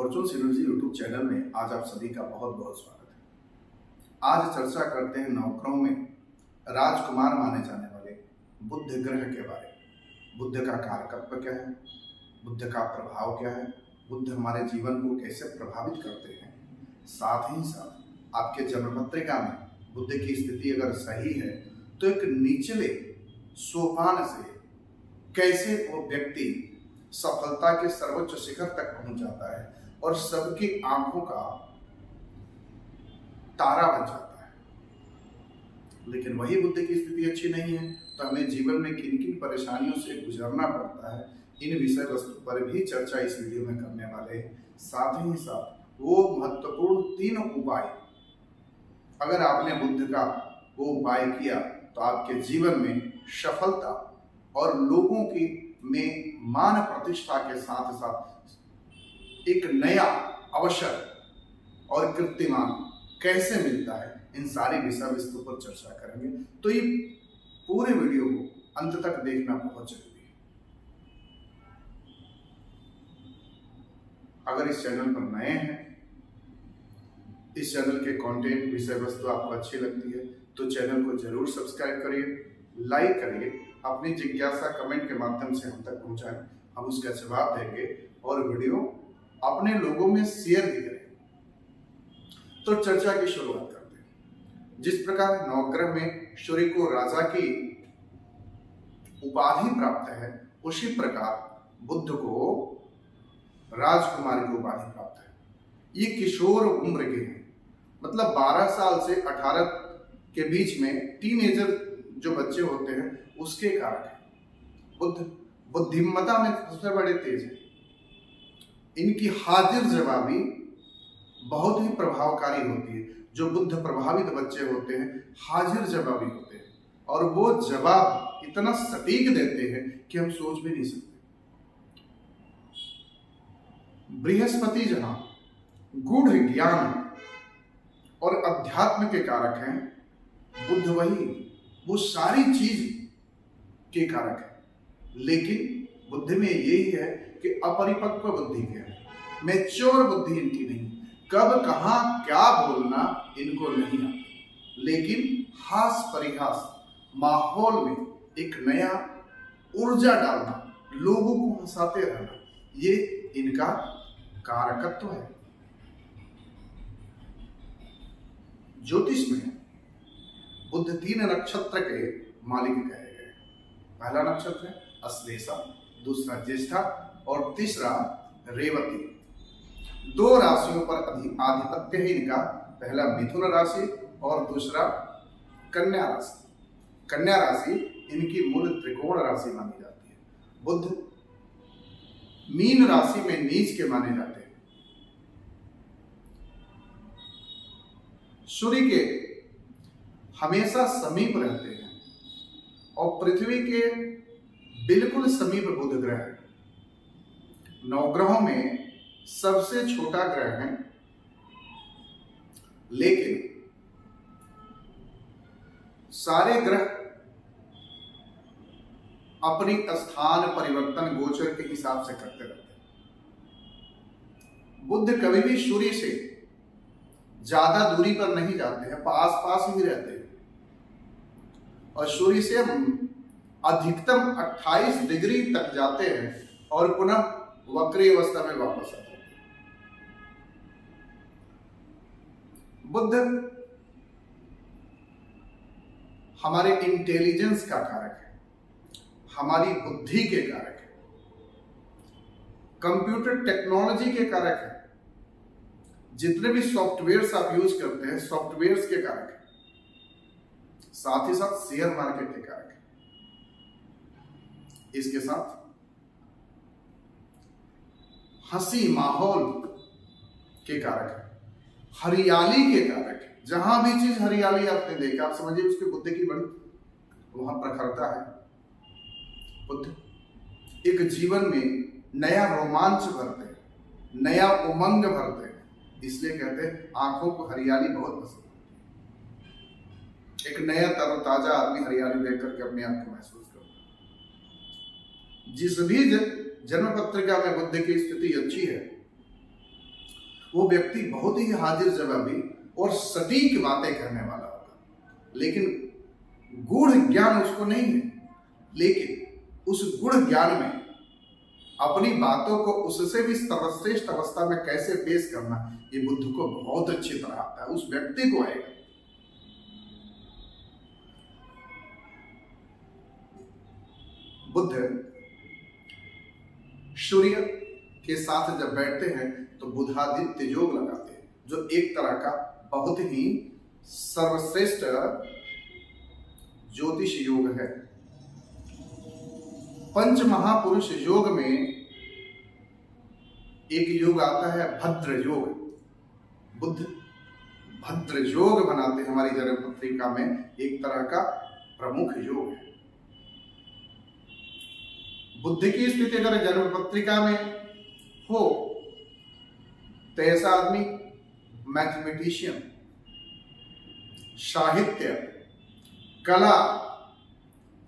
Fortune synergy YouTube channel में आज आप सभी का बहुत बहुत स्वागत है। आज चर्चा करते हैं नवग्रहों में राजकुमार माने जाने वाले बुध ग्रह के बारे में। बुध का कारकत्व क्या है, बुध का प्रभाव क्या है, बुध हमारे जीवन को कैसे प्रभावित करते हैं, साथ ही साथ आपके जन्म पत्रिका में बुध की स्थिति अगर सही है तो एक निचले सोपान से कैसे वो व्यक्ति सफलता के सर्वोच्च शिखर तक पहुंच जाता है और सबकी आंखों का तारा बन जाता है। लेकिन वही बुध की स्थिति अच्छी नहीं है तो हमें जीवन में किन किन परेशानियों से गुजरना पड़ता है, इन विषय वस्तु पर भी चर्चा इस वीडियो में करने वाले हैं। साथ ही साथ वो महत्वपूर्ण 3 उपाय अगर आपने बुध का वो उपाय किया तो आपके जीवन में सफलता और लोगों की में मान प्रतिष्ठा के साथ साथ एक नया अवसर और कीर्तिमान कैसे मिलता है, इन सारे विषय वस्तु पर चर्चा करेंगे। तो ये पूरे वीडियो को अंत तक देखना बहुत जरूरी है। अगर इस चैनल पर नए हैं, इस चैनल के कंटेंट विषय वस्तु आपको अच्छी लगती है तो चैनल को जरूर सब्सक्राइब करिए, लाइक करिए, अपनी जिज्ञासा कमेंट के माध्यम से हम तक पहुंचाएं, हम उसका जवाब देंगे और वीडियो अपने लोगों में शेयर भी करें। तो चर्चा की शुरुआत करते हैं। जिस प्रकार नवग्रह में सूर्य को राजा की उपाधि प्राप्त है, उसी प्रकार बुध को राजकुमार की उपाधि प्राप्त है। ये किशोर उम्र के हैं, मतलब 12 साल से 18 के बीच में टीनेजर जो बच्चे होते हैं उसके कारक है। बुध बुद्धिमत्ता में सबसे बड़े तेज है। इनकी हाजिर जवाबी बहुत ही प्रभावकारी होती है। जो बुद्ध प्रभावित बच्चे होते हैं हाजिर जवाबी होते हैं और वो जवाब इतना सटीक देते हैं कि हम सोच भी नहीं सकते। बृहस्पति जहां गूढ़ ज्ञान और अध्यात्म के कारक हैं, बुध वही वो सारी चीज के कारक है। लेकिन बुद्धि में यही है कि अपरिपक्व बुद्धि के है, मैच्योर बुद्धि इनकी नहीं। कब कहां क्या बोलना इनको नहीं आता, लेकिन हास परिहास माहौल में एक नया ऊर्जा डालना, लोगों को हंसाते रहना, ये इनका कारकत्व है। ज्योतिष में बुध 3 नक्षत्र के मालिक कहे गए। पहला नक्षत्र है अश्लेषा, दूसरा ज्येष्ठा और तीसरा रेवती। 2 राशियों पर आधिपत्य है इनका, पहला मिथुन राशि और दूसरा कन्या राशि। कन्या राशि इनकी मूल त्रिकोण राशि मानी जाती है। बुध मीन राशि में नीच के माने जाते हैं। सूर्य के हमेशा समीप रहते हैं और पृथ्वी के बिल्कुल समीप बुध ग्रह है। नवग्रहों में सबसे छोटा ग्रह है, लेकिन सारे ग्रह अपनी स्थान परिवर्तन गोचर के हिसाब से करते रहते हैं। बुध कभी भी सूर्य से ज्यादा दूरी पर नहीं जाते हैं, पास पास ही रहते हैं और सूर्य से अधिकतम 28 डिग्री तक जाते हैं और पुनः वक्री अवस्था में वापस आते हैं। बुध हमारे इंटेलिजेंस का कारक है, हमारी बुद्धि के कारक है, कंप्यूटर टेक्नोलॉजी के कारक है। जितने भी सॉफ्टवेयर्स आप यूज करते हैं सॉफ्टवेयर्स के कारक है, साथ ही साथ शेयर मार्केट के कारक है। इसके साथ हंसी माहौल के कारक है, हरियाली के कारक है। जहां भी चीज हरियाली आपने देखा, आप समझिए उसके बुद्धि की बड़ी वहां प्रखरता है। बुद्ध एक जीवन में नया रोमांच भरते हैं, नया उमंग भरते हैं। इसलिए कहते हैं आंखों को हरियाली बहुत पसंद है। एक नया तरोताजा आदमी हरियाली देख करके अपने आप को महसूस करता है। जिस भी जन्म पत्रिका में बुध की स्थिति अच्छी है वो व्यक्ति बहुत ही हाजिर जवाबी और सटीक बातें करने वाला होगा, लेकिन गूढ़ ज्ञान उसको नहीं है। लेकिन उस गूढ़ ज्ञान में अपनी बातों को उससे भी सर्वश्रेष्ठ अवस्था में कैसे पेश करना, ये बुद्ध को बहुत अच्छी तरह आता है, उस व्यक्ति को आएगा। बुद्ध सूर्य के साथ जब बैठते हैं तो बुधादित्य योग लगाते हैं, जो एक तरह का बहुत ही सर्वश्रेष्ठ ज्योतिष योग है। पंच महापुरुष योग में एक योग आता है भद्र योग। बुद्ध भद्र योग बनाते हैं, हमारी जन्म पत्रिका में एक तरह का प्रमुख योग है। बुद्ध की स्थिति अगर जन्म पत्रिका में हो तो ऐसा आदमी मैथमेटिशियन, साहित्य, कला,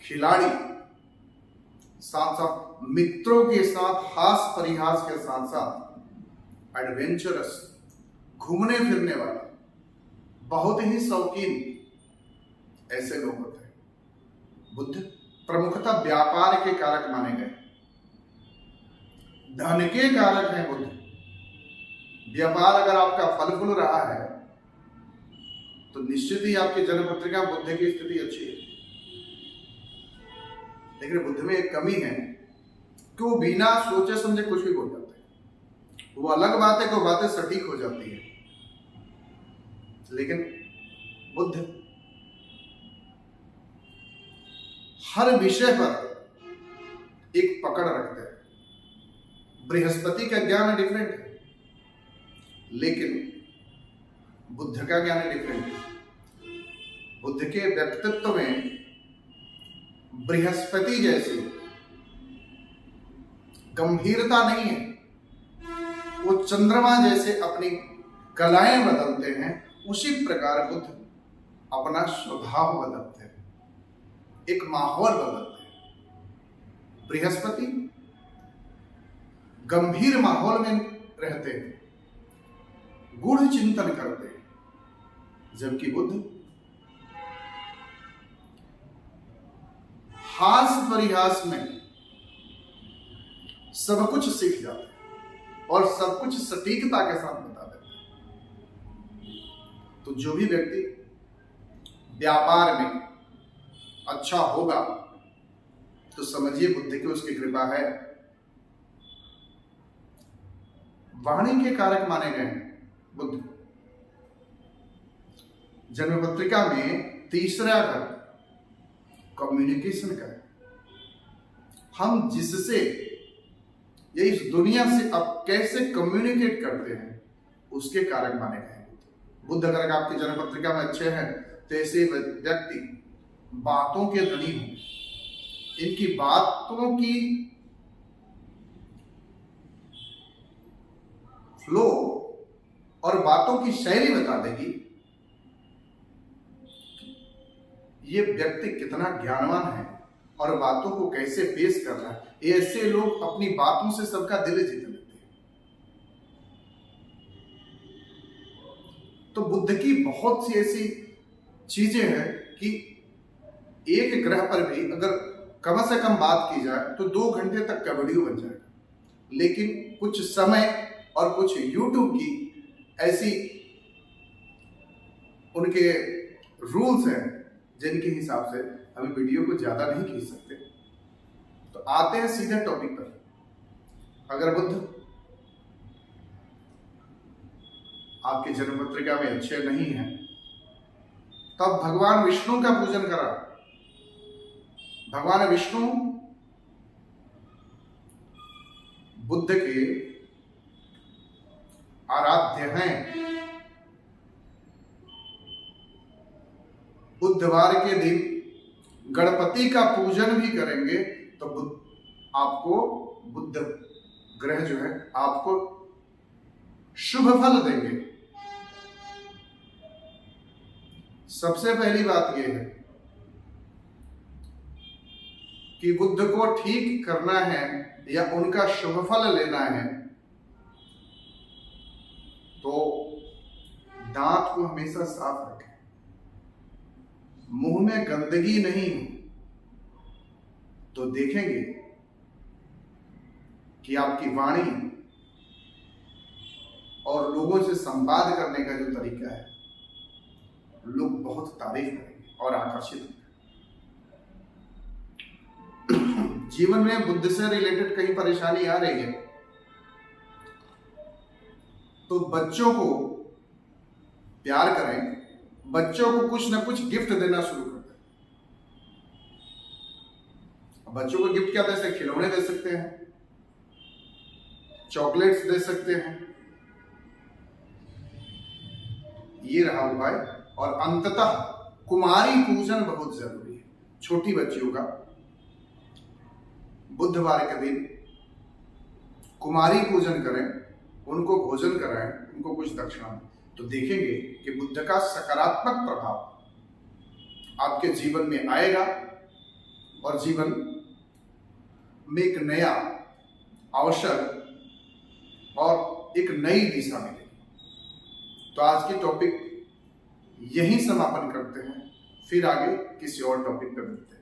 खिलाड़ी, साथ साथ मित्रों के साथ हास परिहास के साथ साथ एडवेंचरस, घूमने फिरने वाला, बहुत ही शौकीन, ऐसे लोग होते हैं। बुद्ध प्रमुखतः व्यापार के कारक माने गए, धन के कारक हैं बुद्ध। व्यापार अगर आपका फल फूल रहा है तो निश्चित ही आपकी जन्म पत्रिका बुद्ध की स्थिति अच्छी है। लेकिन बुद्ध में एक कमी है कि वो बिना सोचे समझे कुछ भी बोल जाते हैं। वो अलग बात है कि वो बातें सटीक हो जाती है, लेकिन बुद्ध हर विषय पर एक पकड़ रखते हैं। बृहस्पति का ज्ञान डिफरेंट है, लेकिन बुद्ध का ज्ञान डिफरेंट है। बुद्ध के व्यक्तित्व में बृहस्पति जैसी गंभीरता नहीं है। वो चंद्रमा जैसे अपनी कलाएं बदलते हैं, उसी प्रकार बुद्ध अपना स्वभाव बदलते हैं, एक माहौल बदलते हैं। बृहस्पति गंभीर माहौल में रहते हैं, गूढ़ चिंतन करते हैं, जबकि बुद्ध हास परिहास में सब कुछ सीख जाते हैं और सब कुछ सटीकता के साथ बता देते हैं। तो जो भी व्यक्ति व्यापार में अच्छा होगा तो समझिए बुद्ध की उसकी कृपा है। वाणी के कारक माने गए हैं बुद्ध। जन्म पत्रिका में तीसरा घर कम्युनिकेशन का है। हम जिससे या इस दुनिया से अब कैसे कम्युनिकेट करते हैं उसके कारक माने गए हैं बुद्ध। अगर आपकी जन्म पत्रिका में अच्छे हैं तो ऐसे व्यक्ति बातों के धनी हों, इनकी बातों की फ्लो और बातों की शैली बता देगी ये व्यक्ति कितना ज्ञानवान है और बातों को कैसे पेश कर रहा है। ऐसे लोग अपनी बातों से सबका दिल जीत लेते हैं। तो बुद्ध की बहुत सी ऐसी चीजें हैं कि एक ग्रह पर भी अगर कम से कम बात की जाए तो 2 घंटे तक का वीडियो बन जाएगा। लेकिन कुछ समय और कुछ YouTube की ऐसी उनके रूल्स हैं जिनके हिसाब से हम वीडियो को ज्यादा नहीं खींच सकते। तो आते हैं सीधे टॉपिक पर। अगर बुद्ध आपकी जन्म पत्रिका में अच्छे नहीं हैं तो अब भगवान विष्णु का पूजन करा। भगवान विष्णु बुद्ध के आराध्य हैं। बुधवार के दिन गणपति का पूजन भी करेंगे तो आपको बुद्ध ग्रह जो है आपको शुभ फल देंगे। सबसे पहली बात यह है कि बुद्ध को ठीक करना है या उनका शुभ फल लेना है तो दांत को हमेशा साफ रखें, मुंह में गंदगी नहीं हो तो देखेंगे कि आपकी वाणी और लोगों से संवाद करने का जो तरीका है, लोग बहुत तारीफ करेंगे और आकर्षित होंगे। जीवन में बुद्धि से रिलेटेड कहीं परेशानी आ रही है तो बच्चों को प्यार करें, बच्चों को कुछ ना कुछ गिफ्ट देना शुरू कर दें। बच्चों को गिफ्ट क्या दे सकते हैं? खिलौने दे सकते हैं, चॉकलेट्स दे सकते हैं। ये रहा उपाय। और अंततः कुमारी पूजन बहुत जरूरी है। छोटी बच्चियों का बुधवार के दिन कुमारी पूजन करें, उनको भोजन कराएं, उनको कुछ दक्षिणा दें, तो देखेंगे कि बुद्ध का सकारात्मक प्रभाव आपके जीवन में आएगा और जीवन में एक नया अवसर और एक नई दिशा मिलेगी। तो आज की टॉपिक यहीं समापन करते हैं, फिर आगे किसी और टॉपिक पर मिलते हैं।